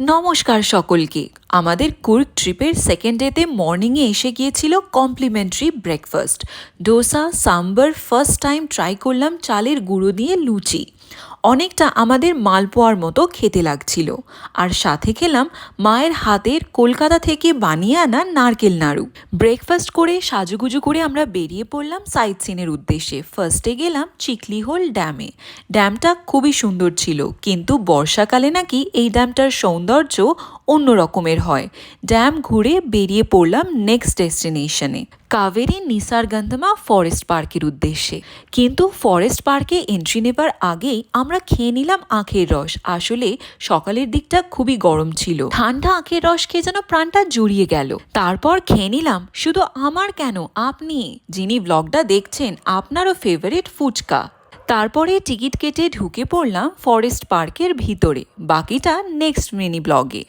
নমস্কার সকলকে। আমাদের কুর্গ ট্রিপের সেকেন্ড ডেতে মর্নিংয়ে এসে গিয়েছিল complimentary breakfast, dosa sambar. First time try করলাম চালের গুঁড়ো দিয়ে লুচি, অনেকটা আমাদের মালপোয়ার মতো খেতে লাগছিল। আর সাথে খেলাম মায়ের হাতের কলকাতা থেকে বানিয়ে আনা নারকেল নাড়ু। ব্রেকফাস্ট করে সাজুগুজু করে আমরা বেরিয়ে পড়লাম সাইট সিনের উদ্দেশ্যে। ফার্স্টে গেলাম চিখলিহোল ড্যামে। ড্যামটা খুবই সুন্দর ছিল, কিন্তু বর্ষাকালে নাকি এই ড্যামটার সৌন্দর্য অন্য রকমের হয়। ড্যাম ঘুরে বেরিয়ে পড়লাম নেক্সট ডেস্টিনেশনে, কাবেরী নিসার্গন্ধমা ফরেস্ট পার্কের উদ্দেশ্যে। কিন্তু ফরেস্ট পার্কে এন্ট্রি নেবার আগেই আমরা খেয়ে নিলাম আখের রস। আসলে সকালের দিকটা খুবই গরম ছিল, ঠান্ডা আখের রস খেয়ে যেন প্রাণটা জুড়িয়ে গেল। তারপর খেয়ে নিলাম, শুধু আমার কেন, আপনি যিনি ব্লগটা দেখছেন আপনারও ফেভারিট ফুচকা। তারপরে টিকিট কেটে ঢুকে পড়লাম ফরেস্ট পার্কের ভিতরে। বাকিটা নেক্সট মিনি ব্লগে।